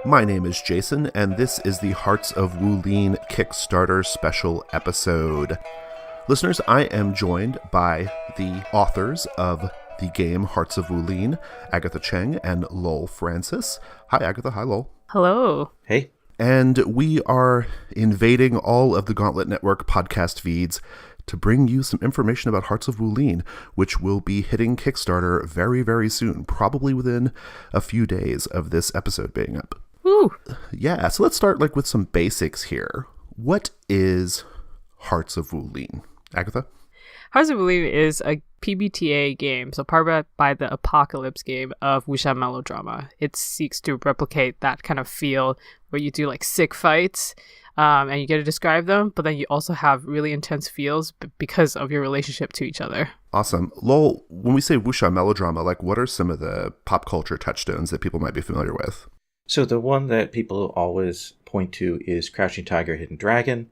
My name is Jason, and this is the Hearts of Wulin Kickstarter special episode. Listeners, I am joined by the authors of the game Hearts of Wulin, Agatha Cheng and Lowell Francis. Hi, Agatha. Hi, Lowell. Hello. Hey. And we are invading all of the Gauntlet Network podcast feeds to bring you some information about Hearts of Wulin, which will be hitting Kickstarter very, very soon, probably within a few days of this episode being up. Woo. Yeah, so let's start with some basics here. What is Hearts of Wulin? Agatha? Hearts of Wulin is a PBTA game, so powered by the Apocalypse game of wuxia melodrama. It seeks to replicate that kind of feel where you do sick fights, and you get to describe them, but then you also have really intense feels because of your relationship to each other. Awesome. Lowell, when we say wuxia melodrama, what are some of the pop culture touchstones that people might be familiar with? So the one that people always point to is Crouching Tiger, Hidden Dragon,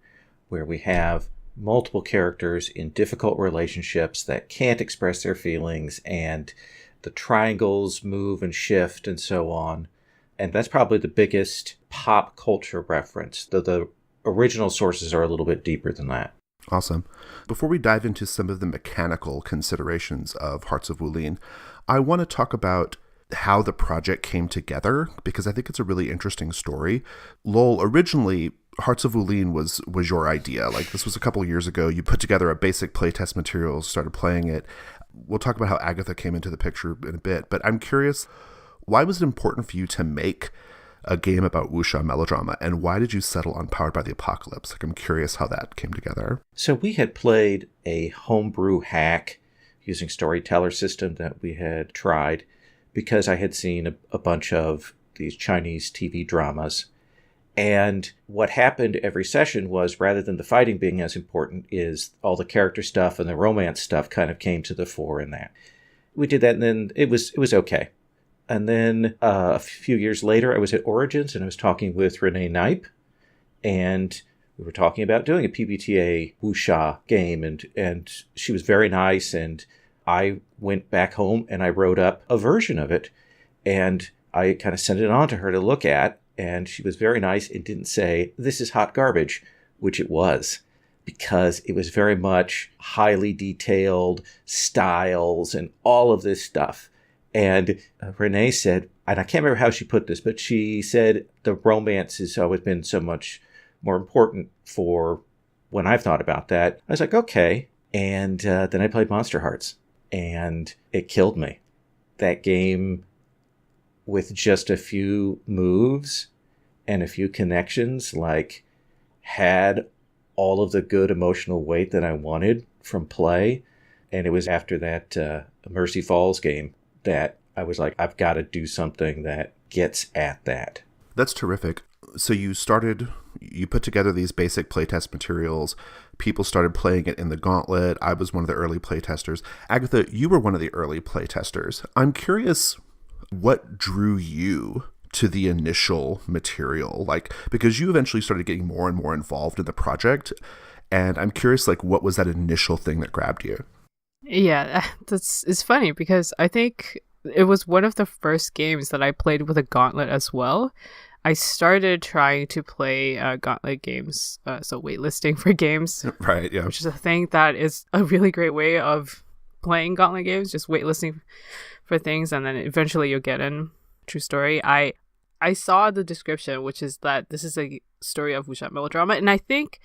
where we have multiple characters in difficult relationships that can't express their feelings, and the triangles move and shift and so on. And that's probably the biggest pop culture reference, though the original sources are a little bit deeper than that. Awesome. Before we dive into some of the mechanical considerations of Hearts of Wulin, I want to talk about how the project came together, because I think it's a really interesting story. Lowell, originally, Hearts of Wulin was your idea. This was a couple years ago. You put together a basic playtest material, started playing it. We'll talk about how Agatha came into the picture in a bit, but I'm curious, why was it important for you to make a game about wuxia melodrama, and why did you settle on Powered by the Apocalypse? I'm curious how that came together. So we had played a homebrew hack using Storyteller system that we had tried, because I had seen a bunch of these Chinese TV dramas. And what happened every session was, rather than the fighting being as important, is all the character stuff and the romance stuff kind of came to the fore in that. We did that, and then it was okay. And then a few years later, I was at Origins, and I was talking with Renee Knipe, and we were talking about doing a PBTA wuxia game, and she was very nice, and I went back home and I wrote up a version of it, and I kind of sent it on to her to look at, and she was very nice and didn't say, "This is hot garbage," which it was, because it was very much highly detailed styles and all of this stuff. And Renee said, and I can't remember how she put this, but she said the romance has always been so much more important for when I've thought about that. I was like, okay. And then I played Monster Hearts, and it killed me. That game, with just a few moves and a few connections, had all of the good emotional weight that I wanted from play. And it was after that Mercy Falls game that I was like, I've got to do something that gets at that. That's terrific. So you put together these basic playtest materials. People started playing it in the Gauntlet. I was one of the early playtesters. Agatha, you were one of the early playtesters. I'm curious what drew you to the initial material, because you eventually started getting more and more involved in the project. And I'm curious, what was that initial thing that grabbed you? Yeah, it's funny because I think it was one of the first games that I played with a Gauntlet as well. I started trying to play Gauntlet games, so waitlisting for games. Right, yeah. Which is a thing that is a really great way of playing Gauntlet games, just waitlisting for things, and then eventually you'll get in. True story. I saw the description, which is that this is a story of wuxia melodrama, and I think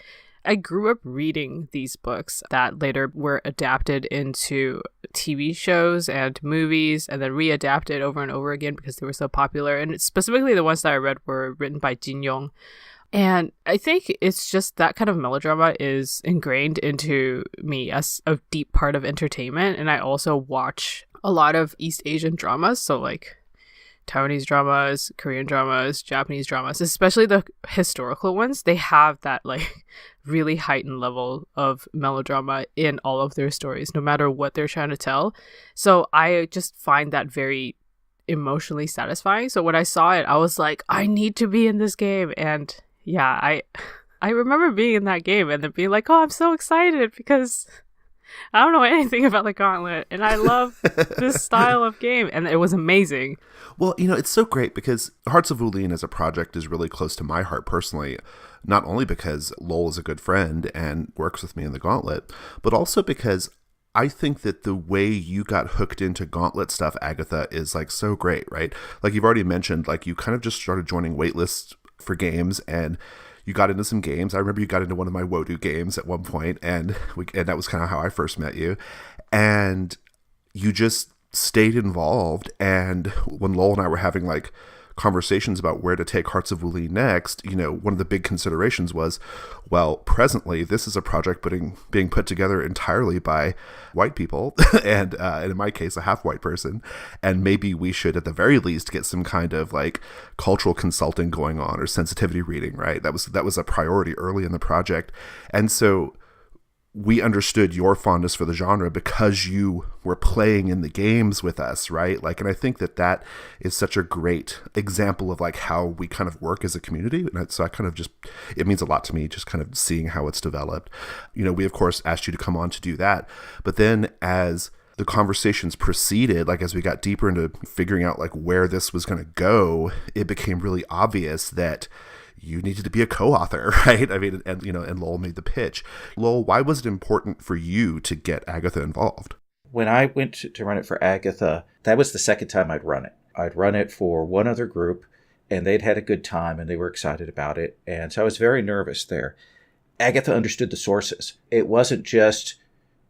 I grew up reading these books that later were adapted into TV shows and movies, and then readapted over and over again because they were so popular. And specifically the ones that I read were written by Jin Yong. And I think it's just that kind of melodrama is ingrained into me as a deep part of entertainment. And I also watch a lot of East Asian dramas, so Taiwanese dramas, Korean dramas, Japanese dramas, especially the historical ones. They have that really heightened level of melodrama in all of their stories, no matter what they're trying to tell. So I just find that very emotionally satisfying. So when I saw it, I was like, I need to be in this game. And yeah, I remember being in that game and then being like, oh, I'm so excited because I don't know anything about the Gauntlet, and I love this style of game, and it was amazing. Well, it's so great because Hearts of Wulin as a project is really close to my heart personally, not only because Lowell is a good friend and works with me in the Gauntlet, but also because I think that the way you got hooked into Gauntlet stuff, Agatha, is like so great, right? Like you've already mentioned, like you kind of just started joining waitlists for games and you got into some games. I remember you got into one of my Wodu games at one point, and that was kind of how I first met you. And you just stayed involved. And when Lowell and I were having like conversations about where to take Hearts of Wulin next, one of the big considerations was, well, presently this is a project being put together entirely by white people, and in my case, a half-white person, and maybe we should at the very least get some kind of like cultural consulting going on or sensitivity reading, right? That was a priority early in the project, and so we understood your fondness for the genre because you were playing in the games with us, right? Like, and I think that is such a great example of like how we kind of work as a community. And so I kind of it means a lot to me just kind of seeing how it's developed. We of course asked you to come on to do that, but then as the conversations proceeded, like as we got deeper into figuring out like where this was going to go, it became really obvious that you needed to be a co-author, right? I mean, and Lowell made the pitch. Lowell, why was it important for you to get Agatha involved? When I went to run it for Agatha, that was the second time I'd run it. I'd run it for one other group, and they'd had a good time, and they were excited about it. And so I was very nervous there. Agatha understood the sources. It wasn't just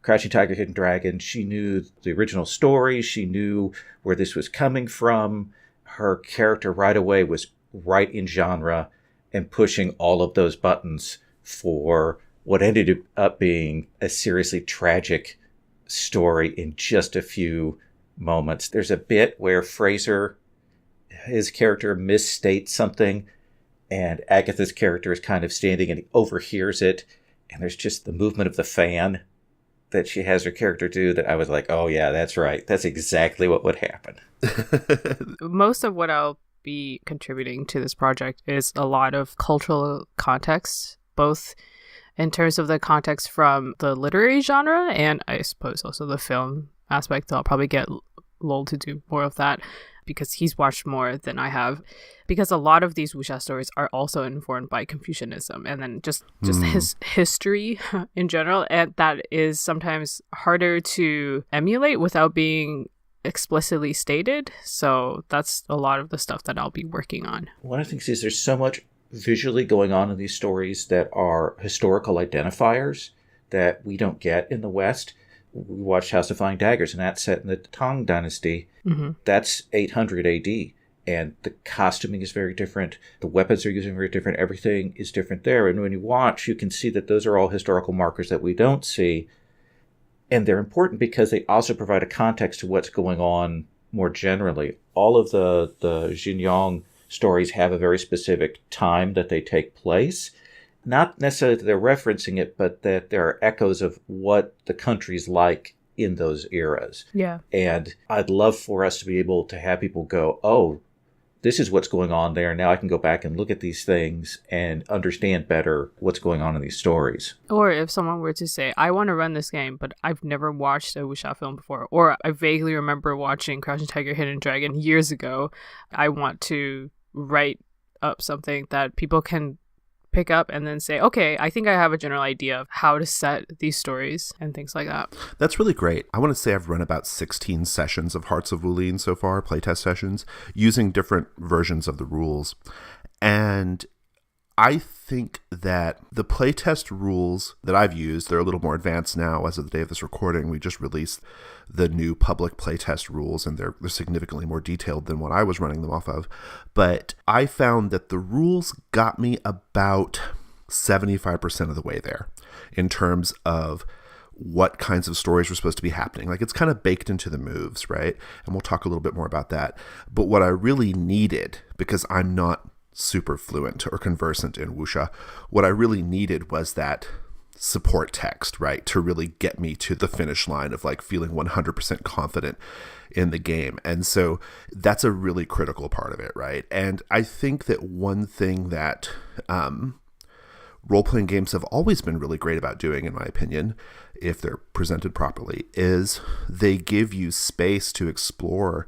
Crouching Tiger, Hidden Dragon. She knew the original story. She knew where this was coming from. Her character right away was right in genre and pushing all of those buttons for what ended up being a seriously tragic story in just a few moments. There's a bit where Fraser, his character, misstates something, and Agatha's character is kind of standing and he overhears it, and there's just the movement of the fan that she has her character do that I was like, oh yeah, that's right. That's exactly what would happen. Most of what I'll be contributing to this project is a lot of cultural context, both in terms of the context from the literary genre and I suppose also the film aspect. I'll probably get Lowell to do more of that because he's watched more than I have, because a lot of these wuxia stories are also informed by Confucianism and then just his history in general, and that is sometimes harder to emulate without being explicitly stated. So that's a lot of the stuff that I'll be working on. One of the things is there's so much visually going on in these stories that are historical identifiers that we don't get in the West. We watched House of Flying Daggers, and that's set in the Tang Dynasty. Mm-hmm. That's 800 AD, and the costuming is very different. The weapons are using very different. Everything is different there. And when you watch, you can see that those are all historical markers that we don't see. And they're important because they also provide a context to what's going on more generally. All of the Xinjiang stories have a very specific time that they take place. Not necessarily that they're referencing it, but that there are echoes of what the country's like in those eras. Yeah. And I'd love for us to be able to have people go, oh, this is what's going on there. Now I can go back and look at these things and understand better what's going on in these stories. Or if someone were to say, I want to run this game, but I've never watched a wuxia film before, or I vaguely remember watching Crouching Tiger, Hidden Dragon years ago, I want to write up something that people can pick up and then say, okay, I think I have a general idea of how to set these stories and things like that. That's really great. I want to say I've run about 16 sessions of Hearts of Wulin so far, playtest sessions, using different versions of the rules. And I think that the playtest rules that I've used, they're a little more advanced now as of the day of this recording. We just released the new public playtest rules, and they're significantly more detailed than what I was running them off of. But I found that the rules got me about 75% of the way there in terms of what kinds of stories were supposed to be happening. Like, it's kind of baked into the moves, right? And we'll talk a little bit more about that. But what I really needed, because I'm not super fluent or conversant in wuxia, what I really needed was that support text, right, to really get me to the finish line of like feeling 100% confident in the game. And so that's a really critical part of it, right? And I think that one thing that role-playing games have always been really great about doing, in my opinion, if they're presented properly, is they give you space to explore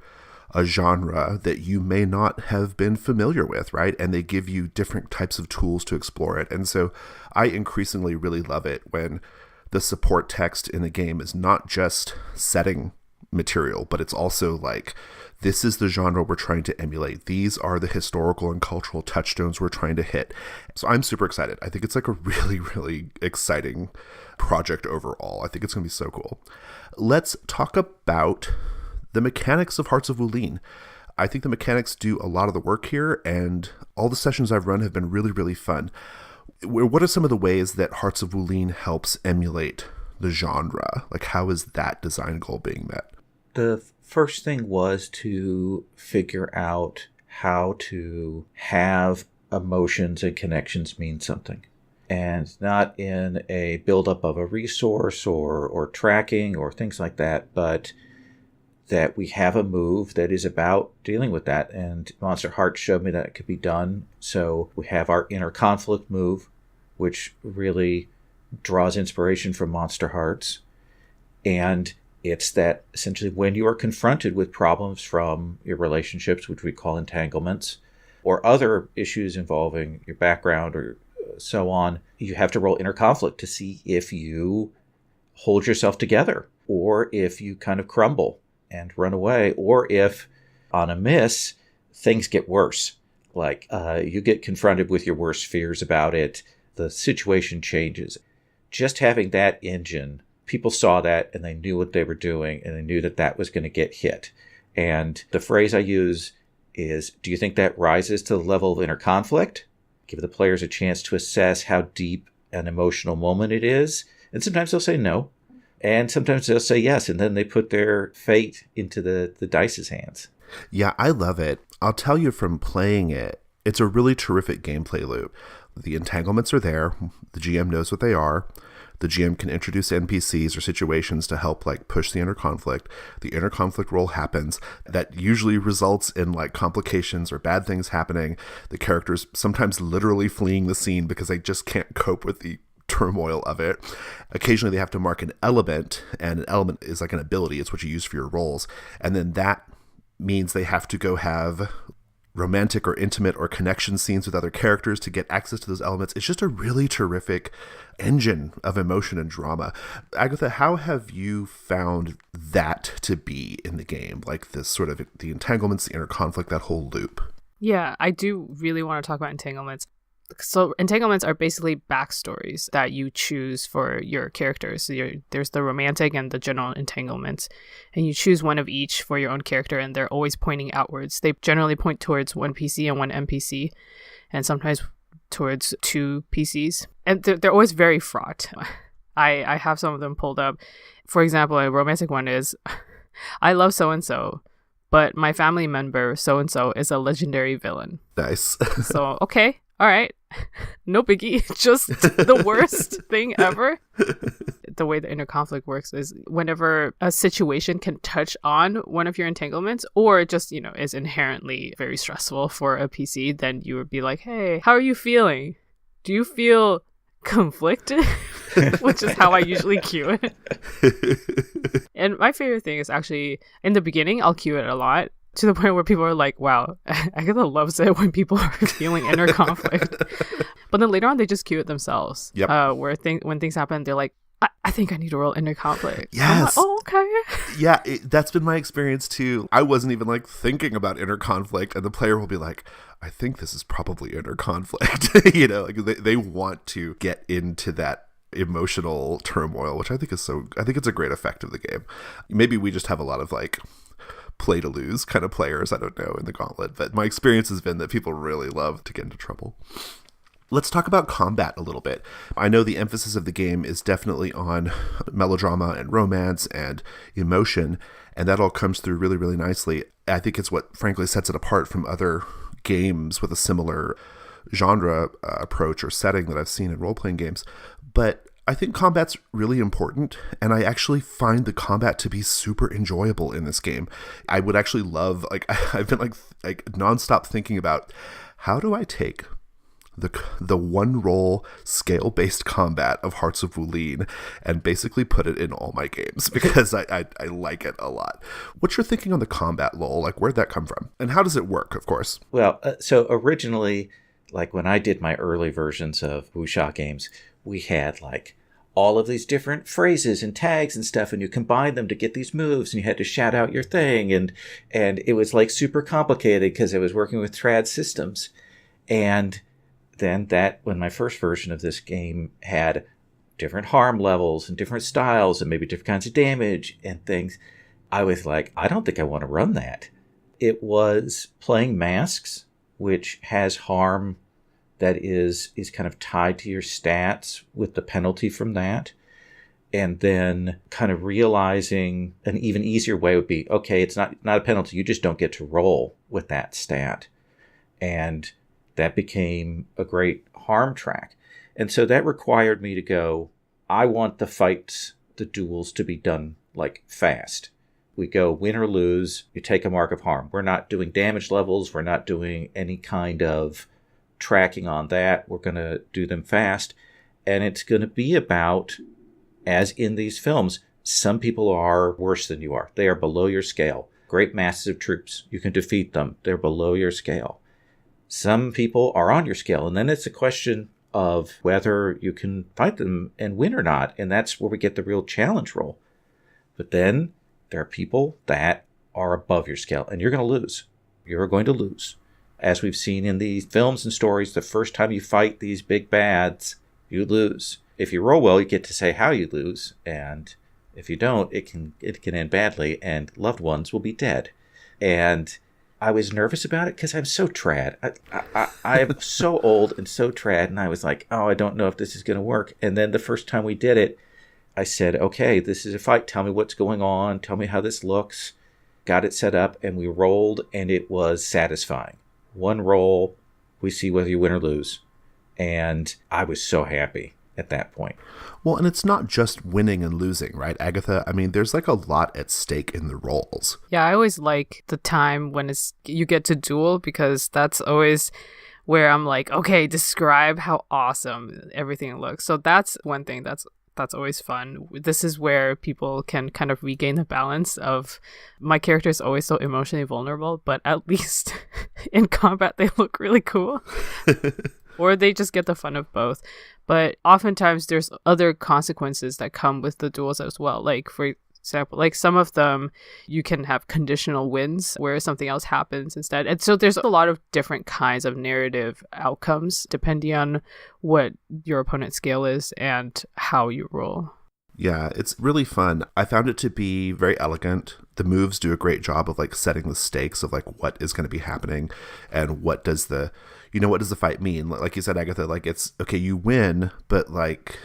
a genre that you may not have been familiar with, right? And they give you different types of tools to explore it. And so I increasingly really love it when the support text in the game is not just setting material, but it's also like, this is the genre we're trying to emulate. These are the historical and cultural touchstones we're trying to hit. So I'm super excited. I think it's like a really, really exciting project overall. I think it's going to be so cool. Let's talk about the mechanics of Hearts of Wulin. I think the mechanics do a lot of the work here, and all the sessions I've run have been really, really fun. What are some of the ways that Hearts of Wulin helps emulate the genre? Like, how is that design goal being met? The first thing was to figure out how to have emotions and connections mean something. And not in a buildup of a resource or tracking or things like that, but that we have a move that is about dealing with that. And Monster Hearts showed me that it could be done. So we have our inner conflict move, which really draws inspiration from Monster Hearts. And it's that essentially when you are confronted with problems from your relationships, which we call entanglements, or other issues involving your background or so on, you have to roll inner conflict to see if you hold yourself together or if you kind of crumble and run away, or if on a miss, things get worse. Like you get confronted with your worst fears about it, the situation changes. Just having that engine, people saw that and they knew what they were doing and they knew that that was going to get hit. And the phrase I use is, do you think that rises to the level of inner conflict? Give the players a chance to assess how deep an emotional moment it is. And sometimes they'll say no. And sometimes they'll say yes, and then they put their fate into the dice's hands. Yeah, I love it. I'll tell you from playing it, it's a really terrific gameplay loop. The entanglements are there. The GM knows what they are. The GM can introduce NPCs or situations to help like push the inner conflict. The inner conflict roll happens. That usually results in like complications or bad things happening. The characters sometimes literally fleeing the scene because they just can't cope with the turmoil of it. Occasionally they have to mark an element, and an element is like an ability. It's what you use for your rolls. And then that means they have to go have romantic or intimate or connection scenes with other characters to get access to those elements. It's just a really terrific engine of emotion and drama. Agatha, how have you found that to be in the game? Like this sort of the entanglements, the inner conflict, that whole loop. Yeah, I do really want to talk about entanglements. So entanglements are basically backstories that you choose for your characters. So there's the romantic and the general entanglements, and you choose one of each for your own character, and they're always pointing outwards. They generally point towards one PC and one NPC, and sometimes towards two PCs. And they're always very fraught. I have some of them pulled up. For example, a romantic one is, I love so-and-so, but my family member so-and-so is a legendary villain. Nice. So, okay. All right. No biggie. Just the worst thing ever. The way the inner conflict works is whenever a situation can touch on one of your entanglements or just, is inherently very stressful for a PC, then you would be like, hey, how are you feeling? Do you feel conflicted? Which is how I usually cue it. And my favorite thing is actually, in the beginning, I'll cue it a lot. To the point where people are like, wow, Agatha loves it when people are feeling inner conflict. But then later on, they just cue it themselves. Yep. When things happen, they're like, I think I need to roll inner conflict. Yes. Like, oh, okay. Yeah, that's been my experience too. I wasn't even like thinking about inner conflict, and the player will be like, I think this is probably inner conflict. Like they want to get into that emotional turmoil, which I think it's a great effect of the game. Maybe we just have a lot of like play to lose kind of players, I don't know, in the Gauntlet, but my experience has been that people really love to get into trouble. Let's talk about combat a little bit. I know the emphasis of the game is definitely on melodrama and romance and emotion, and that all comes through really, really nicely. I think it's what frankly sets it apart from other games with a similar genre approach or setting that I've seen in role-playing games. But I think combat's really important, and I actually find the combat to be super enjoyable in this game. I would actually love, I've been like nonstop thinking about, how do I take the one roll scale based combat of Hearts of Wulin and basically put it in all my games because I like it a lot. What's your thinking on the combat, Lowell? Like, where'd that come from? And how does it work, of course? Well, so originally, like when I did my early versions of wuxia games, we had like all of these different phrases and tags and stuff, and you combine them to get these moves, and you had to shout out your thing, and it was like super complicated because I was working with trad systems. And then when my first version of this game had different harm levels and different styles and maybe different kinds of damage and things, I was like, I don't think I want to run that. It was playing masks, which has harm that is kind of tied to your stats with the penalty from that. And then kind of realizing an even easier way would be, okay, it's not a penalty. You just don't get to roll with that stat. And that became a great harm track. And so that required me to go, I want the fights, the duels to be done like fast. We go win or lose, you take a mark of harm. We're not doing damage levels. We're not doing any kind of tracking on that. We're going to do them fast. And it's going to be about, as in these films, some people are worse than you are. They are below your scale. Great masses of troops. You can defeat them. They're below your scale. Some people are on your scale. And then it's a question of whether you can fight them and win or not. And that's where we get the real challenge roll. But then there are people that are above your scale, and you're going to lose. You're going to lose. As we've seen in these films and stories, the first time you fight these big bads, you lose. If you roll well, you get to say how you lose, and if you don't, it can end badly, and loved ones will be dead. And I was nervous about it because I'm so trad. I am so old and so trad, and I was like, oh, I don't know if this is going to work. And then the first time we did it, I said, okay, this is a fight. Tell me what's going on. Tell me how this looks. Got it set up, and we rolled, and it was satisfying. One roll, we see whether you win or lose. And I was so happy at that point. Well, and it's not just winning and losing, right, Agatha? I mean, there's like a lot at stake in the rolls. Yeah, I always like the time when you get to duel, because that's always where I'm like, okay, describe how awesome everything looks. So that's one thing that's always fun. This is where people can kind of regain the balance of, my character is always so emotionally vulnerable, but at least in combat they look really cool. Or they just get the fun of both. But oftentimes there's other consequences that come with the duels as well. Like, for example, like some of them you can have conditional wins where something else happens instead. And so there's a lot of different kinds of narrative outcomes depending on what your opponent's scale is and how you roll. Yeah, it's really fun. I found it to be very elegant. The moves do a great job of like setting the stakes of like what is going to be happening and what does the fight mean? Like you said, Agatha, like it's okay, you win, but like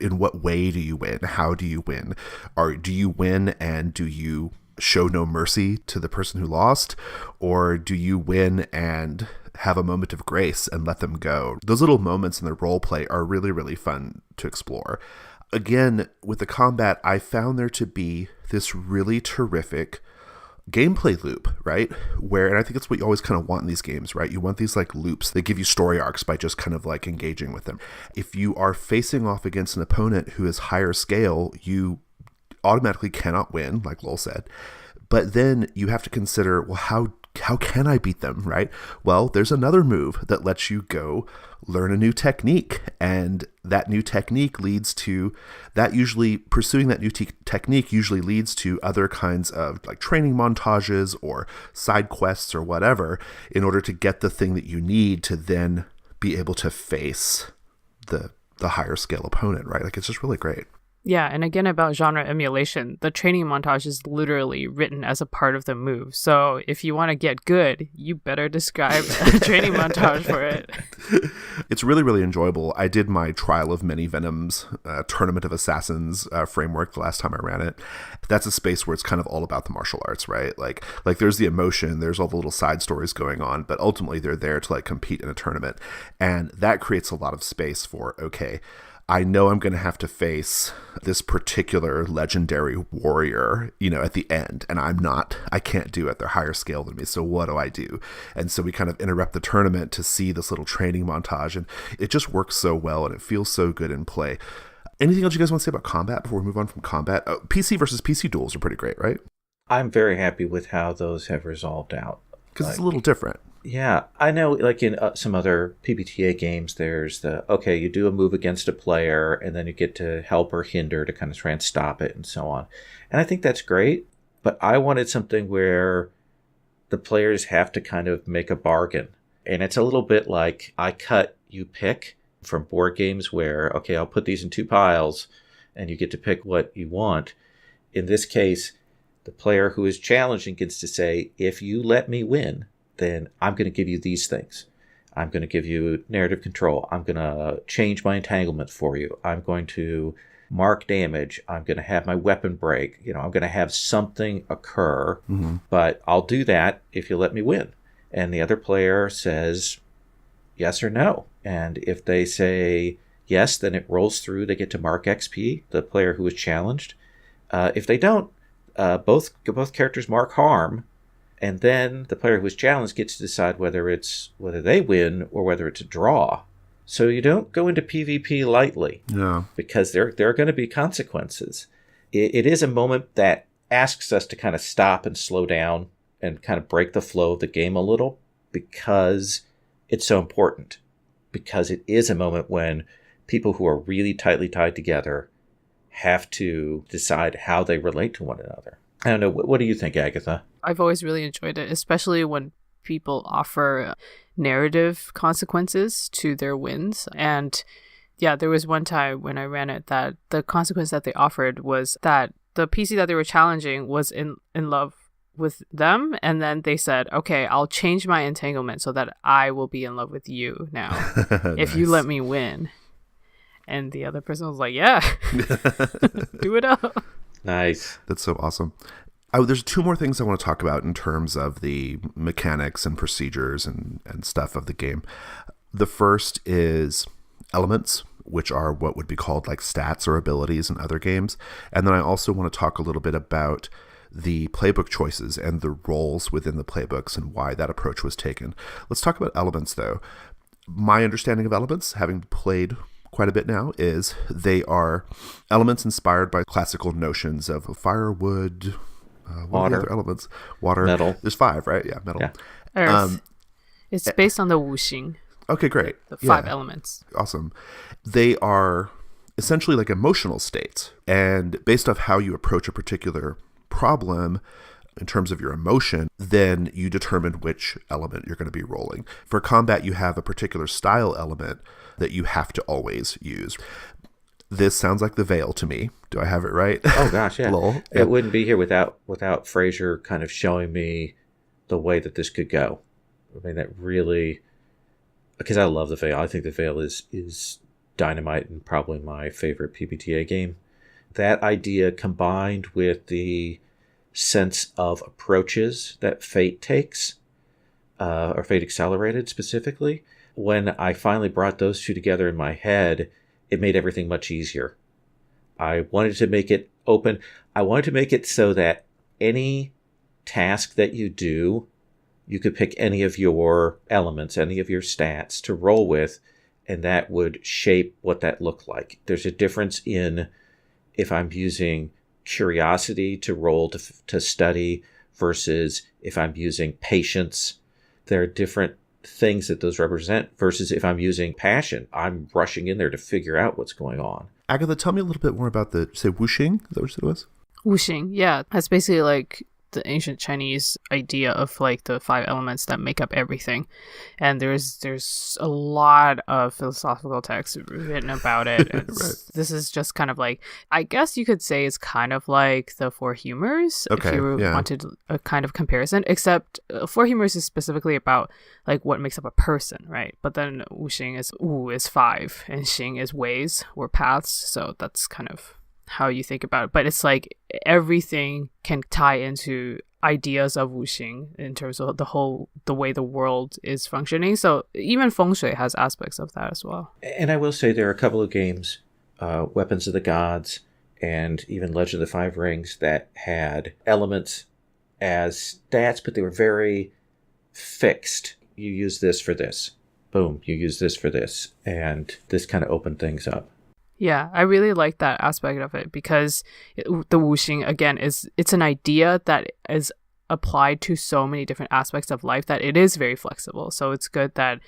in what way do you win? How do you win? Or do you win and do you show no mercy to the person who lost? Or do you win and have a moment of grace and let them go? Those little moments in the role play are really, really fun to explore. Again, with the combat, I found there to be this really terrific gameplay loop, right? And I think it's what you always kind of want in these games, right? You want these like loops that give you story arcs by just kind of like engaging with them. If you are facing off against an opponent who is higher scale, you automatically cannot win, like Lowell said. But then you have to consider, well, how can I beat them, right? Well, there's another move that lets you go learn a new technique, and that new technique leads to that. Usually pursuing that new technique usually leads to other kinds of like training montages or side quests or whatever in order to get the thing that you need to then be able to face the higher scale opponent, right? Like, it's just really great. Yeah, and again about genre emulation, the training montage is literally written as a part of the move. So if you want to get good, you better describe a training montage for it. It's really, really enjoyable. I did my Trial of Many Venoms, Tournament of Assassins framework the last time I ran it. That's a space where it's kind of all about the martial arts, right? Like there's the emotion, there's all the little side stories going on, but ultimately they're there to like compete in a tournament. And that creates a lot of space for, okay, I know I'm going to have to face this particular legendary warrior, at the end, and I can't do it. They're higher scale than me. So what do I do? And so we kind of interrupt the tournament to see this little training montage, and it just works so well, and it feels so good in play. Anything else you guys want to say about combat before we move on from combat? PC versus PC duels are pretty great, right? I'm very happy with how those have resolved out. Because it's a little different. Yeah, I know, like in some other PBTA games, there's you do a move against a player, and then you get to help or hinder to kind of try and stop it and so on. And I think that's great, but I wanted something where the players have to kind of make a bargain. And it's a little bit like I cut, you pick from board games where, okay, I'll put these in 2 piles, and you get to pick what you want. In this case, the player who is challenging gets to say, if you let me win, then I'm going to give you these things. I'm going to give you narrative control. I'm going to change my entanglement for you. I'm going to mark damage. I'm going to have my weapon break. I'm going to have something occur, but I'll do that if you let me win. And the other player says yes or no. And if they say yes, then it rolls through. They get to mark XP, the player who was challenged. If they don't, both characters mark harm. And then the player who was challenged gets to decide whether they win or whether it's a draw. So you don't go into PvP lightly, because there are going to be consequences. It is a moment that asks us to kind of stop and slow down and kind of break the flow of the game a little, because it's so important. Because it is a moment when people who are really tightly tied together have to decide how they relate to one another. I don't know. What do you think, Agatha? I've always really enjoyed it, especially when people offer narrative consequences to their wins. And yeah, there was one time when I ran it that the consequence that they offered was that the PC that they were challenging was in love with them. And then they said, okay, I'll change my entanglement so that I will be in love with you now if you let me win. And the other person was like, yeah, do it up. Nice. That's so awesome. There's 2 more things I want to talk about in terms of the mechanics and procedures and stuff of the game. The first is elements, which are what would be called like stats or abilities in other games. And then I also want to talk a little bit about the playbook choices and the roles within the playbooks and why that approach was taken. Let's talk about elements, though. My understanding of elements, having played quite a bit now, is they are elements inspired by classical notions of fire, wood, what are the other elements? Water, metal. There's 5, right? Yeah, metal. Yeah. Earth. It's based on the wuxing. Okay, great. The 5 elements. Awesome. They are essentially like emotional states, and based off how you approach a particular problem in terms of your emotion, then you determine which element you're going to be rolling. For combat, you have a particular style element that you have to always use. This sounds like the Veil to me. Do I have it right? Oh gosh, yeah. Lowell? It wouldn't be here without Fraser kind of showing me the way that this could go. I mean, that really, because I love the Veil. I think the Veil is dynamite and probably my favorite PBTA game. That idea combined with the sense of approaches that Fate takes, or Fate Accelerated specifically, when I finally brought those 2 together in my head, it made everything much easier. I wanted to make it open. I wanted to make it so that any task that you do, you could pick any of your elements, any of your stats to roll with, and that would shape what that looked like. There's a difference in if I'm using curiosity to roll to study versus if I'm using patience. There are different things that those represent versus if I'm using passion. I'm rushing in there to figure out what's going on. Agatha, tell me a little bit more about the, say, wuxing? Is that what it was? Wuxing, yeah. That's basically like the ancient Chinese idea of like the 5 elements that make up everything. And there's a lot of philosophical texts written about it. Right. This is just kind of like, I guess you could say it's kind of like the 4 humors, if you wanted a kind of comparison, except 4 humors is specifically about like what makes up a person, right? But then wuxing is wu is 5 and xing is ways or paths. So that's kind of how you think about it. But it's like everything can tie into ideas of wuxing in terms of the way the world is functioning. So even feng shui has aspects of that as well. And I will say there are a couple of games Weapons of the Gods, and even Legend of the Five Rings that had elements as stats, but they were very fixed. You use this for this. Boom, you use this for this. And this kind of opened things up. Yeah, I really like that aspect of it because the wuxing, again, it's an idea that is applied to so many different aspects of life that it is very flexible. So it's good that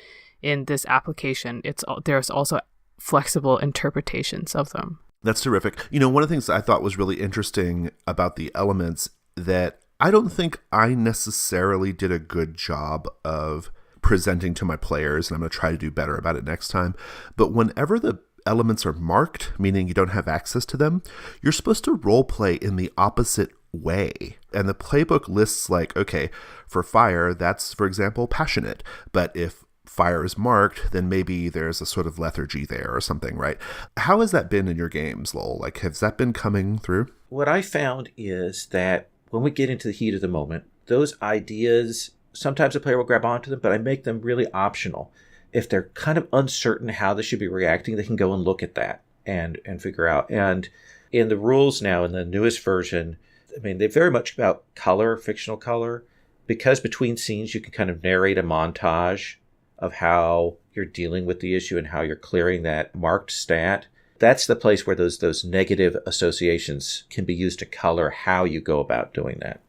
in this application, there's also flexible interpretations of them. That's terrific. One of the things I thought was really interesting about the elements that I don't think I necessarily did a good job of presenting to my players, and I'm going to try to do better about it next time. But whenever the elements are marked, meaning you don't have access to them, you're supposed to role play in the opposite way. And the playbook lists like, okay, for fire, that's, for example, passionate. But if fire is marked, then maybe there's a sort of lethargy there or something, right? How has that been in your games, Lowell? Like, has that been coming through? What I found is that when we get into the heat of the moment, those ideas, sometimes the player will grab onto them, but I make them really optional. If they're kind of uncertain how they should be reacting, they can go and look at that and figure out. And in the rules now, in the newest version, I mean, they're very much about color, fictional color, because between scenes you can kind of narrate a montage of how you're dealing with the issue and how you're clearing that marked stat. That's the place where those negative associations can be used to color how you go about doing that.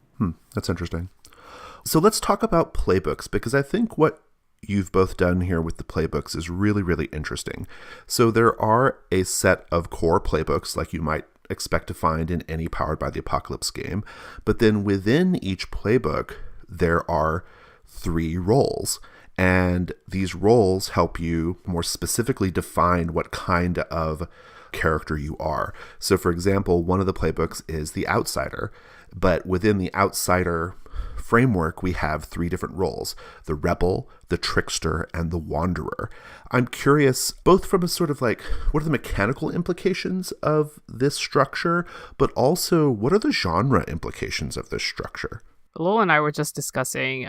That's interesting. So let's talk about playbooks, because I think what you've both done here with the playbooks is really, really interesting. So there are a set of core playbooks like you might expect to find in any Powered by the Apocalypse game. But then within each playbook, there are 3 roles. And these roles help you more specifically define what kind of character you are. So for example, one of the playbooks is the outsider, but within the outsider framework, we have 3 different roles: the rebel, the trickster, and the wanderer. I'm curious, both from a sort of like, what are the mechanical implications of this structure, but also what are the genre implications of this structure? Lowell and I were just discussing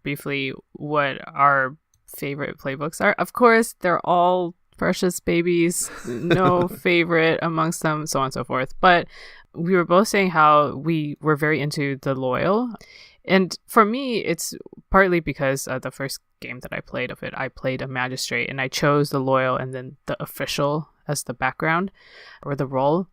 briefly what our favorite playbooks are. Of course, they're all precious babies, no favorite amongst them, so on and so forth. But we were both saying how we were very into the Lowell. And for me, it's partly because the first game that I played of it, I played a magistrate and I chose the Lowell and then the official as the background or the role.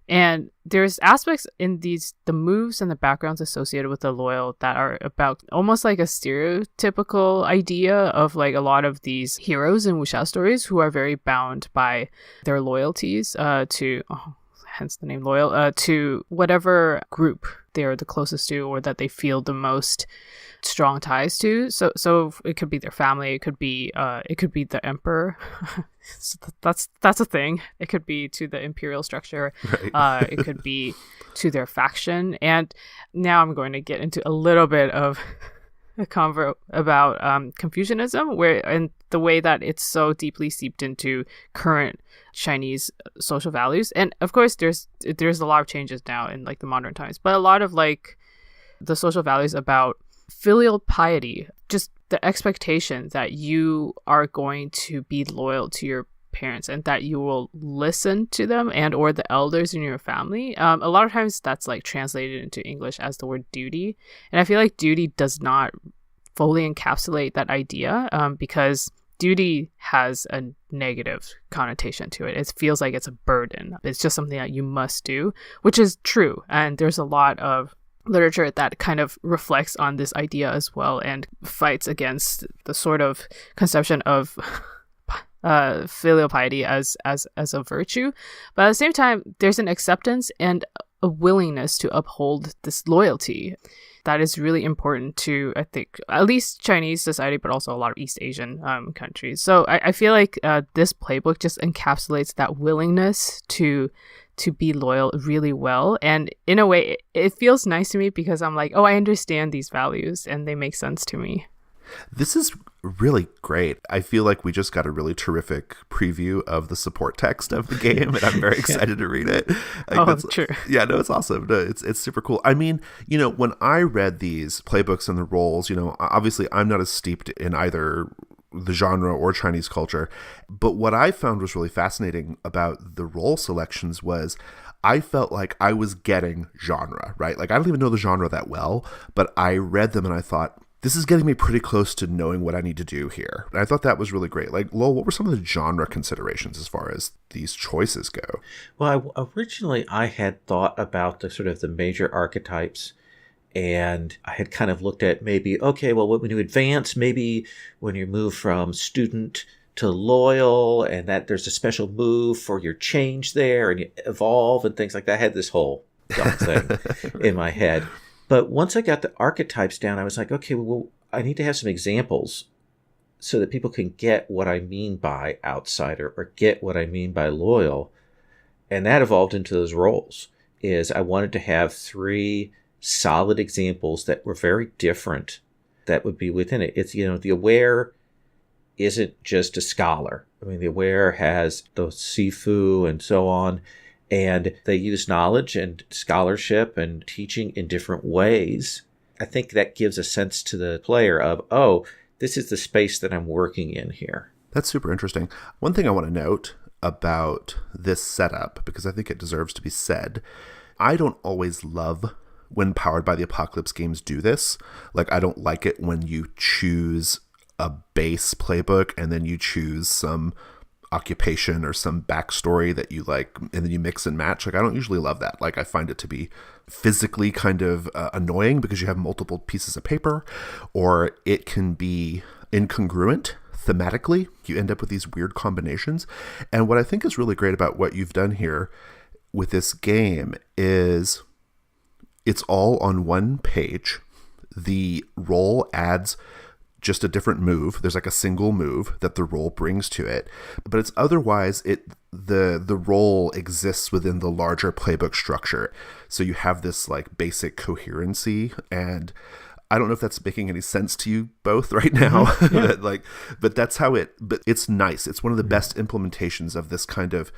And there's aspects in the moves and the backgrounds associated with the Lowell that are about almost like a stereotypical idea of like a lot of these heroes in wuxia stories who are very bound by their loyalties hence the name Lowell, to whatever group they're the closest to or that they feel the most strong ties to. So it could be their family, it could be the emperor. So that's a thing. It could be to the imperial structure. Right. It could be to their faction. And now I'm going to get into a little bit of a convo about Confucianism, and the way that it's so deeply seeped into current Chinese social values. And of course, there's a lot of changes now in like the modern times, but a lot of like the social values about filial piety, just the expectation that you are going to be loyal to your parents and that you will listen to them and or the elders in your family. A lot of times that's like translated into English as the word duty, and I feel like duty does not fully encapsulate that idea because duty has a negative connotation to it. It feels like it's a burden. It's just something that you must do, which is true, and there's a lot of literature that kind of reflects on this idea as well and fights against the sort of conception of filial piety as a virtue. But at the same time, there's an acceptance and a willingness to uphold this loyalty that is really important to, I think, at least Chinese society, but also a lot of East Asian countries. So I feel like this playbook just encapsulates that willingness to be loyal really well. And in a way, it feels nice to me because I'm like, oh, I understand these values and they make sense to me. This is really great. I feel like we just got a really terrific preview of the support text of the game, and I'm very excited to read it. True. Yeah, no, it's awesome. No, it's super cool. I mean, when I read these playbooks and the roles, obviously I'm not as steeped in either the genre or Chinese culture. But what I found was really fascinating about the role selections was I felt like I was getting genre, right? Like I don't even know the genre that well, but I read them and I thought, this is getting me pretty close to knowing what I need to do here. And I thought that was really great. Like, Lowell, what were some of the genre considerations as far as these choices go? Well, originally I had thought about the sort of the major archetypes, and I had kind of looked at maybe, okay, well, when you advance, maybe when you move from student to loyal, and that there's a special move for your change there, and you evolve and things like that. I had this whole thing in my head. But once I got the archetypes down, I was like, okay, well, I need to have some examples so that people can get what I mean by outsider or get what I mean by loyal. And that evolved into those roles. Is I wanted to have 3 solid examples that were very different that would be within it. It's, the aware isn't just a scholar. I mean, the aware has the sifu and so on. And they use knowledge and scholarship and teaching in different ways. I think that gives a sense to the player of, oh, this is the space that I'm working in here. That's super interesting. One thing I want to note about this setup, because I think it deserves to be said, I don't always love when Powered by the Apocalypse games do this. Like, I don't like it when you choose a base playbook and then you choose some occupation or some backstory that you like, and then you mix and match. Like, I don't usually love that. Like, I find it to be physically kind of annoying because you have multiple pieces of paper, or it can be incongruent thematically. You end up with these weird combinations. And what I think is really great about what you've done here with this game is it's all on one page. The role adds just a different move. There's like a single move that the role brings to it, but it's otherwise the role exists within the larger playbook structure. So you have this like basic coherency, and I don't know if that's making any sense to you both right now. Mm-hmm. Yeah. but that's how but it's nice. It's one of the best implementations of this kind of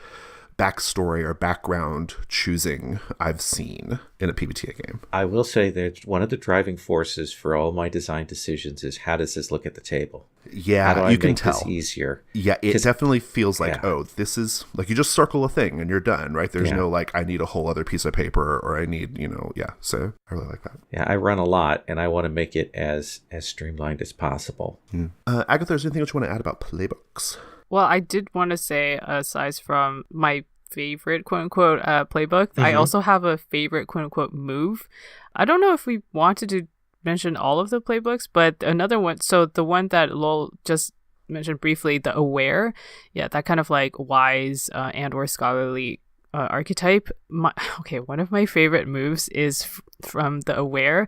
backstory or background choosing I've seen in a PBTA game. I will say that one of the driving forces for all my design decisions is, how does this look at the table? Yeah, how do I you can make tell. This easier? Yeah, it definitely feels like, yeah. Oh, this is like you just circle a thing and you're done, right? There's yeah. no like, I need a whole other piece of paper, or I need, yeah. So I really like that. Yeah, I run a lot and I want to make it as streamlined as possible. Agatha, is there anything else you want to add about Playbooks? Well, I did want to say, aside from my favorite quote-unquote playbook, I also have a favorite quote-unquote move. I don't know if we wanted to mention all of the playbooks, but another one, so the one that Lowell just mentioned briefly, the aware, that kind of like wise and or scholarly archetype. One of my favorite moves is from the aware,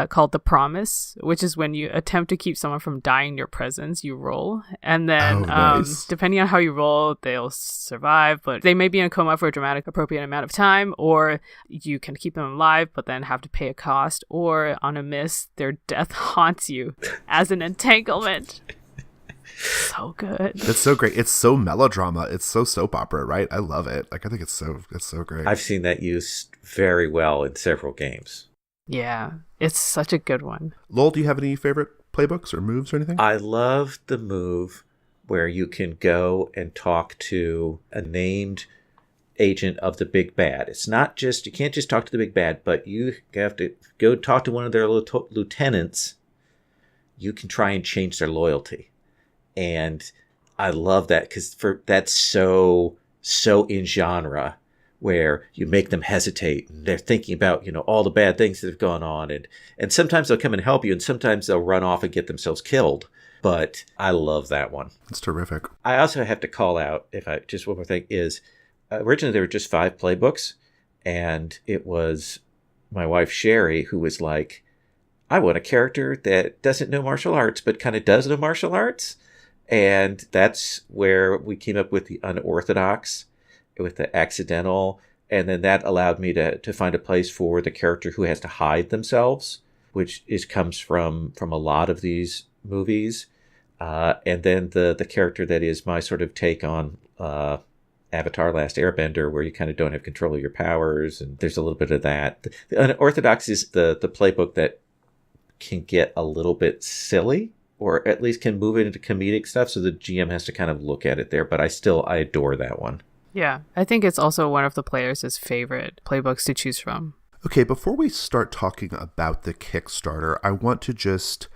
called the promise, which is when you attempt to keep someone from dying in your presence, you roll, and then nice. Depending on how you roll, they'll survive, but they may be in a coma for a dramatic appropriate amount of time, or you can keep them alive but then have to pay a cost, or on a miss, their death haunts you as an entanglement. So good. That's so great. It's so melodrama. It's so soap opera, right? I love it. Like, I think it's so great. I've seen that used very well in several games. Yeah, it's such a good one. Lowell, do you have any favorite playbooks or moves or anything? I love the move where you can go and talk to a named agent of the big bad. It's not just, you can't just talk to the big bad, but you have to go talk to one of their lieutenants. You can try and change their loyalty. And I love that because that's so in genre, where you make them hesitate and they're thinking about, all the bad things that have gone on. And sometimes they'll come and help you, and sometimes they'll run off and get themselves killed. But I love that one. It's terrific. I also have to call out, just one more thing, is originally there were just 5 playbooks, and it was my wife Sherry who was like, I want a character that doesn't know martial arts but kind of does know martial arts. And that's where we came up with the unorthodox, with the accidental. And then that allowed me to find a place for the character who has to hide themselves, which comes from a lot of these movies. And then the character that is my sort of take on Avatar Last Airbender, where you kind of don't have control of your powers. And there's a little bit of that. The unorthodox is the playbook that can get a little bit silly or at least can move it into comedic stuff, so the GM has to kind of look at it there. But I adore that one. Yeah, I think it's also one of the players' favorite playbooks to choose from. Okay, before we start talking about the Kickstarter, I want to just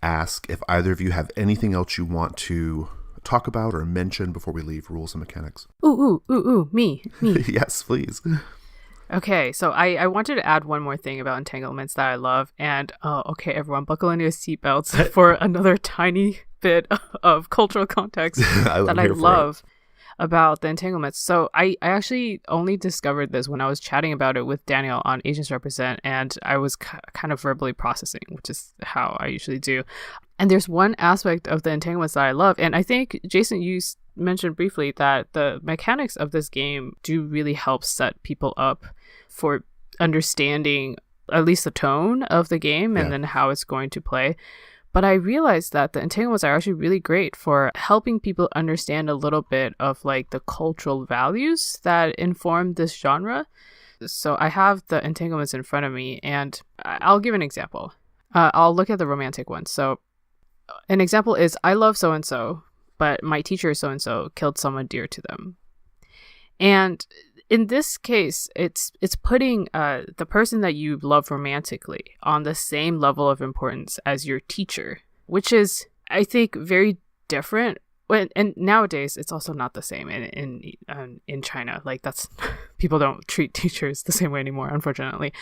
ask if either of you have anything else you want to talk about or mention before we leave rules and mechanics. Me. Yes, please. Okay, so I wanted to add one more thing about entanglements that I love. And, okay, everyone, buckle in your seatbelts for another tiny bit of cultural context that I love about the entanglements. So I actually only discovered this when I was chatting about it with Daniel on Agents Represent, and I was kind of verbally processing, which is how I usually do. And there's one aspect of the entanglements that I love, and I think, Jason, you mentioned briefly that the mechanics of this game do really help set people up for understanding at least the tone of the game and then how it's going to play. But I realized that the entanglements are actually really great for helping people understand a little bit of like the cultural values that inform this genre. So I have the entanglements in front of me, and I'll give an example. I'll look at the romantic one. So an example is, I love so-and-so, but my teacher so-and-so killed someone dear to them. And in this case, it's putting the person that you love romantically on the same level of importance as your teacher, which is, I think, very different. And nowadays, it's also not the same in China. Like, that's people don't treat teachers the same way anymore, unfortunately.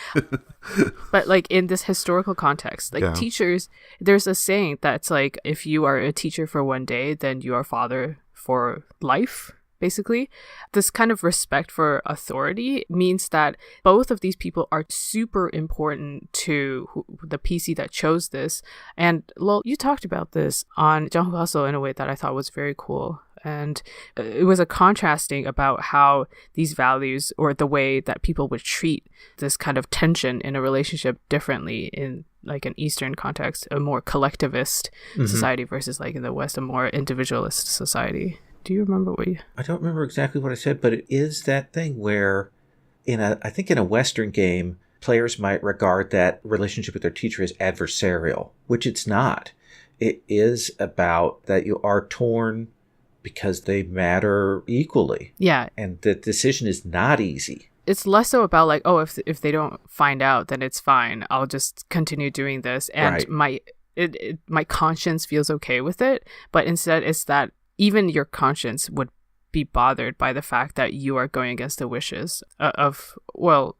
But like in this historical context, like teachers, there's a saying that's like, if you are a teacher for one day, then you are father for life. Basically, this kind of respect for authority means that both of these people are super important to the PC that chose this. And Lowell, you talked about this on Zhang Hustle in a way that I thought was very cool. And it was a contrasting about how these values, or the way that people would treat this kind of tension in a relationship differently in like an Eastern context, a more collectivist society versus like in the West, a more individualist society. Do you remember what you... I don't remember exactly what I said, but it is that thing where I think in a Western game, players might regard that relationship with their teacher as adversarial, which it's not. It is about that you are torn because they matter equally. Yeah. And the decision is not easy. It's less so about like, oh, if they don't find out, then it's fine. I'll just continue doing this. And my conscience feels okay with it. But instead, it's that even your conscience would be bothered by the fact that you are going against the wishes of, well,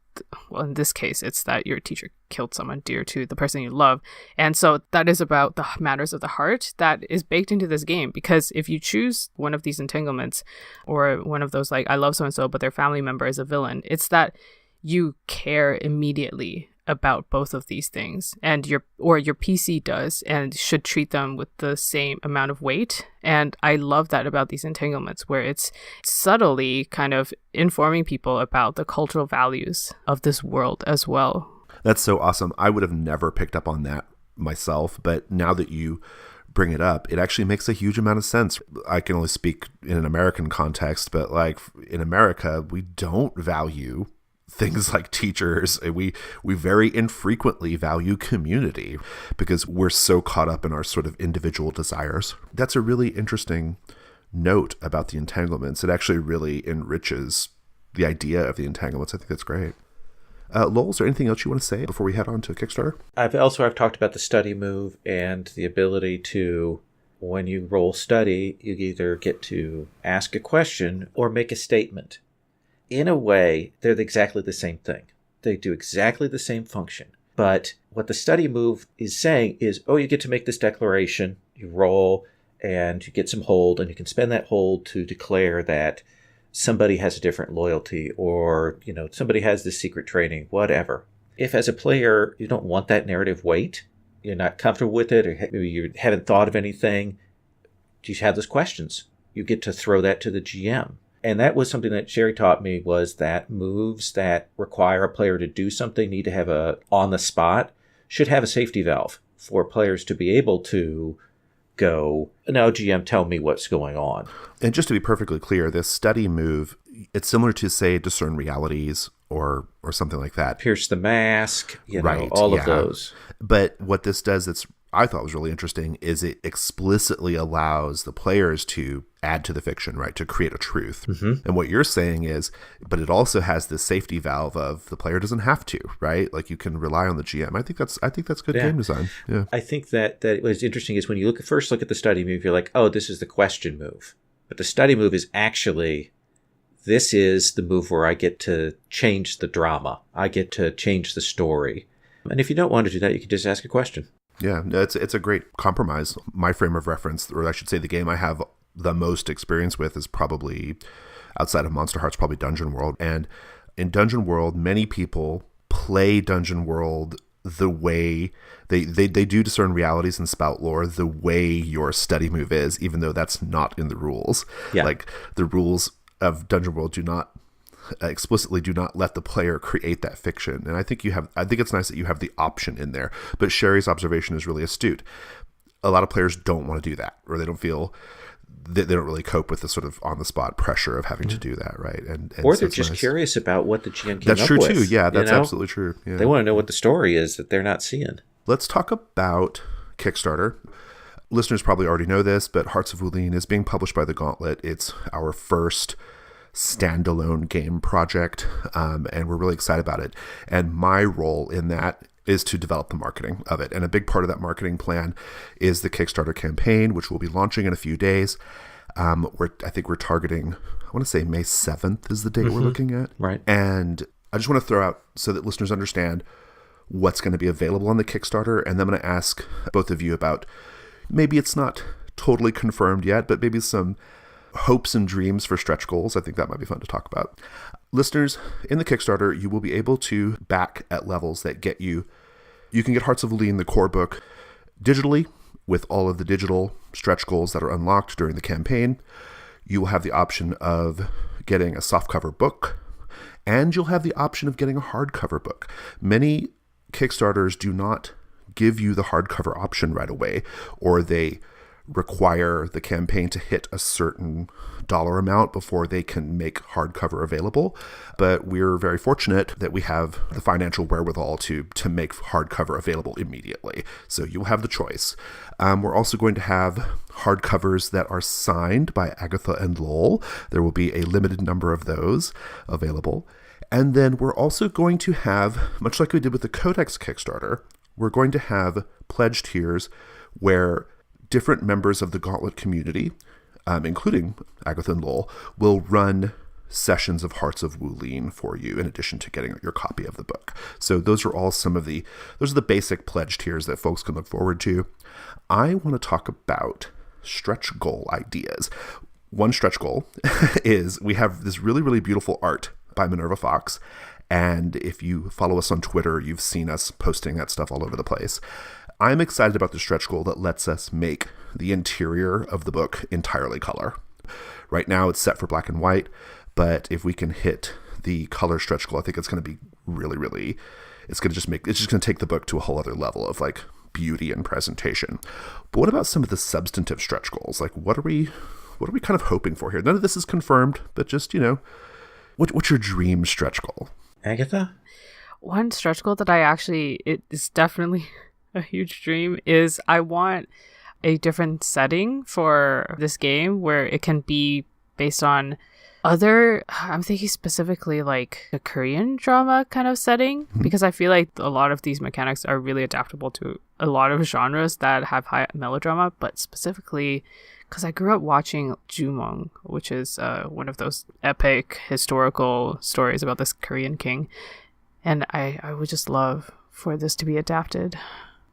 in this case, it's that your teacher killed someone dear to the person you love. And so that is about the matters of the heart that is baked into this game. Because if you choose one of these entanglements, or one of those like, I love so-and-so, but their family member is a villain, it's that you care immediately about both of these things, and your PC does, and should treat them with the same amount of weight. And I love that about these entanglements, where it's subtly kind of informing people about the cultural values of this world as well. That's so awesome. I would have never picked up on that myself, but now that you bring it up, it actually makes a huge amount of sense. I can only speak in an American context, but like in America, we don't value things like teachers. We very infrequently value community because we're so caught up in our sort of individual desires. That's a really interesting note about the entanglements. It actually really enriches the idea of the entanglements. I think that's great. Lowell, is there anything else you want to say before we head on to Kickstarter? I've talked about the study move and the ability to, when you roll study, you either get to ask a question or make a statement. In a way, they're exactly the same thing. They do exactly the same function. But what the study move is saying is, oh, you get to make this declaration, you roll, and you get some hold, and you can spend that hold to declare that somebody has a different loyalty, or, you know, somebody has this secret training, whatever. If as a player, you don't want that narrative weight, you're not comfortable with it, or maybe you haven't thought of anything, you have those questions. You get to throw that to the GM. And that was something that Sherry taught me, was that moves that require a player to do something need to have on the spot, should have a safety valve for players to be able to go, no, GM, tell me what's going on. And just to be perfectly clear, this study move, it's similar to, say, discern realities or something like that. Pierce the mask, all of those. But what this does, it's I thought was really interesting is it explicitly allows the players to add to the fiction, right, to create a truth. Mm-hmm. And what you're saying is, but it also has this safety valve of the player doesn't have to, right? Like you can rely on the GM. I think that's good game design. Yeah. I think that what's interesting is when you first look at the study move, you're like, oh, this is the question move. But the study move is actually, this is the move where I get to change the drama. I get to change the story. And if you don't want to do that, you can just ask a question. Yeah, it's a great compromise. My frame of reference, or I should say the game I have the most experience with is probably, outside of Monster Hearts, probably Dungeon World. And in Dungeon World, many people play Dungeon World the way they do discern realities and spout lore the way your study move is, even though that's not in the rules. Yeah. Like the rules of Dungeon World explicitly do not let the player create that fiction. And I think it's nice that you have the option in there. But Sherry's observation is really astute. A lot of players don't want to do that, or they don't feel they don't really cope with the sort of on the spot pressure of having to do that, right? And or so they're it's just nice. curious about what the GM came That's up true with. too. Yeah, that's you know? absolutely true. Yeah. They want to know what the story is that they're not seeing. Let's talk about Kickstarter. Listeners probably already know this, but Hearts of Wulin is being published by the Gauntlet. It's our first standalone game project, and we're really excited about it. And my role in that is to develop the marketing of it. And a big part of that marketing plan is the Kickstarter campaign, which will be launching in a few days. I think we're targeting, I want to say May 7th is the date we're looking at. Right. And I just want to throw out so that listeners understand what's going to be available on the Kickstarter. And then I'm going to ask both of you about, maybe it's not totally confirmed yet, but maybe some hopes and dreams for stretch goals. I think that might be fun to talk about. Listeners, in the Kickstarter, you will be able to back at levels that get you can get Hearts of Wulin, the core book, digitally with all of the digital stretch goals that are unlocked during the campaign. You will have the option of getting a softcover book, and you'll have the option of getting a hardcover book. Many Kickstarters do not give you the hardcover option right away, or they require the campaign to hit a certain dollar amount before they can make hardcover available. But we're very fortunate that we have the financial wherewithal to make hardcover available immediately. So you'll have the choice. We're also going to have hardcovers that are signed by Agatha and Lowell. There will be a limited number of those available. And then we're also going to have, much like we did with the Codex Kickstarter, we're going to have pledge tiers where different members of the Gauntlet community, including Agatha and Lowell, will run sessions of Hearts of Wulin for you in addition to getting your copy of the book. So those are the basic pledge tiers that folks can look forward to. I want to talk about stretch goal ideas. One stretch goal is we have this really, really beautiful art by Minerva Fox. And if you follow us on Twitter, you've seen us posting that stuff all over the place. I'm excited about the stretch goal that lets us make the interior of the book entirely color. Right now it's set for black and white, but if we can hit the color stretch goal, I think it's going to be really, really, it's just going to take the book to a whole other level of like beauty and presentation. But what about some of the substantive stretch goals? Like what are we kind of hoping for here? None of this is confirmed, but just, what's your dream stretch goal? Agatha? One stretch goal that it is definitely a huge dream is I want a different setting for this game where it can be based on I'm thinking specifically like a Korean drama kind of setting, because I feel like a lot of these mechanics are really adaptable to a lot of genres that have high melodrama, but specifically because I grew up watching Jumong, which is one of those epic historical stories about this Korean king. And I would just love for this to be adapted.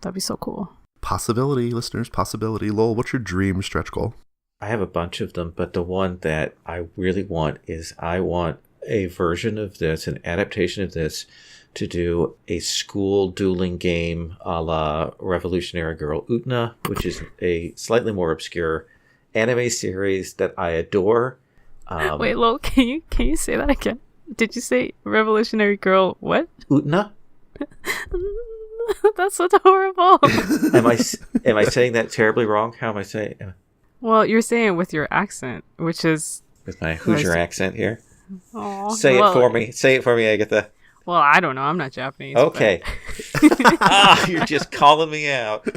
That'd be so cool. Possibility, listeners, possibility. Lowell, what's your dream stretch goal? I have a bunch of them, but the one that I really want is I want a version of this, an adaptation of this, to do a school dueling game a la Revolutionary Girl Utna, which is a slightly more obscure anime series that I adore. Wait, Lowell, can you say that again? Did you say Revolutionary Girl what? Utna? That's so horrible. Am I saying that terribly wrong? How am I saying it? Well, you're saying it with your accent, which is With my Hoosier accent here. Aww, Say it for me. Say it for me, Agatha. Well, I don't know. I'm not Japanese. Okay. You're just calling me out.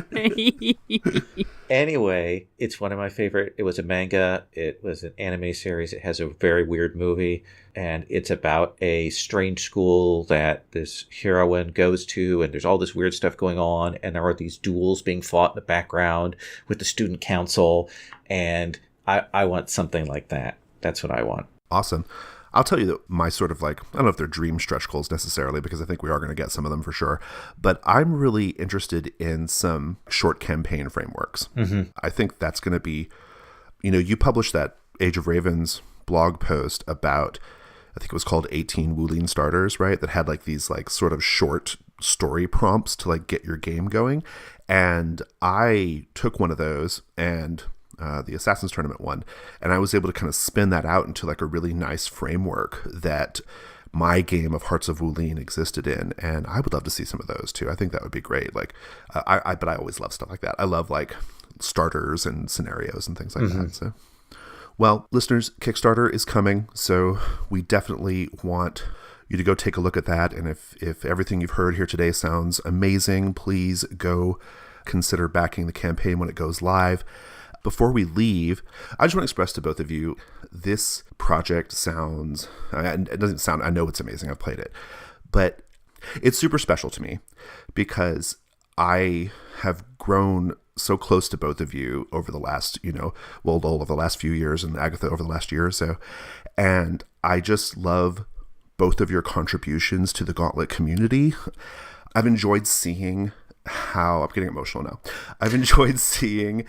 Anyway, it's one of my favorite. It was a manga. It was an anime series. It has a very weird movie. And it's about a strange school that this heroine goes to. And there's all this weird stuff going on. And there are these duels being fought in the background with the student council. And I want something like that. That's what I want. Awesome. I'll tell you that my sort of like, I don't know if they're dream stretch goals necessarily, because I think we are going to get some of them for sure, but I'm really interested in some short campaign frameworks. Mm-hmm. I think that's going to be, you published that Age of Ravens blog post about, I think it was called 18 Wulin starters, right? That had like these like sort of short story prompts to like get your game going. And I took one of those and the Assassin's Tournament one, and I was able to kind of spin that out into like a really nice framework that my game of Hearts of Wulin existed in, and I would love to see some of those too. I think that would be great. Like, but I always love stuff like that. I love like starters and scenarios and things like that. So, well, listeners, Kickstarter is coming, so we definitely want you to go take a look at that. And if everything you've heard here today sounds amazing, please go consider backing the campaign when it goes live. Before we leave, I just want to express to both of you, this project sounds, it doesn't sound, I know it's amazing, I've played it, but it's super special to me because I have grown so close to both of you over the last, Lowell over the last few years and Agatha over the last year or so. And I just love both of your contributions to the Gauntlet community. I've enjoyed seeing how, I'm getting emotional now. I've enjoyed seeing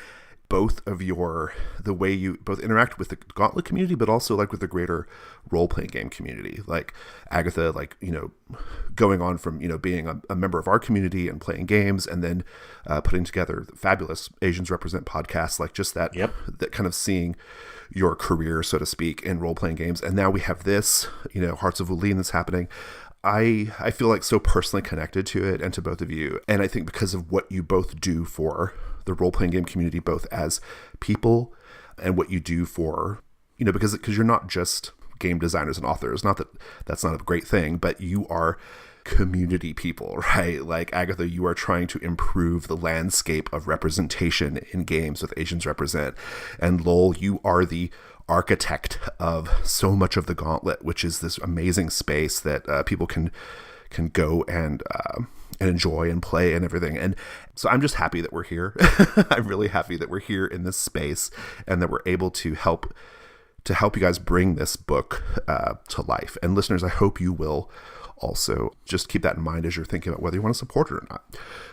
both of the way you both interact with the Gauntlet community, but also like with the greater role-playing game community. Like Agatha, like, going on from, being a member of our community and playing games, and then putting together the fabulous Asians Represent podcast, like just that, that kind of seeing your career, so to speak, in role-playing games. And now we have this, Hearts of Wulin that's happening. I feel like so personally connected to it and to both of you. And I think because of what you both do for the role-playing game community, both as people and what you do for, because you're not just game designers and authors, not that that's not a great thing, but you are community people, right? Like Agatha, you are trying to improve the landscape of representation in games with Asians Represent. And Lowell, you are the architect of so much of the Gauntlet, which is this amazing space that people can go and enjoy and play and everything. And so I'm just happy that we're here. I'm really happy that we're here in this space and that we're able to help you guys bring this book to life. And listeners, I hope you will also just keep that in mind as you're thinking about whether you want to support it or not.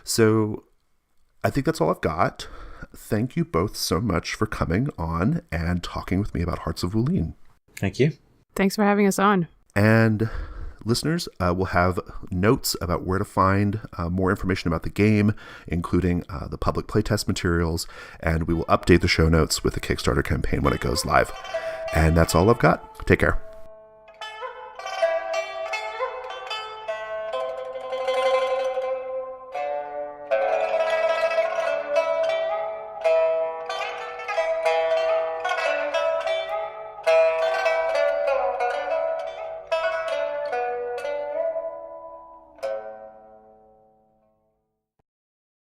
So I think that's all I've got. Thank you both so much for coming on and talking with me about Hearts of Wulin. Thank you. Thanks for having us on. And listeners, we'll have notes about where to find more information about the game, including the public playtest materials, and we will update the show notes with the Kickstarter campaign when it goes live. And that's all I've got. Take care.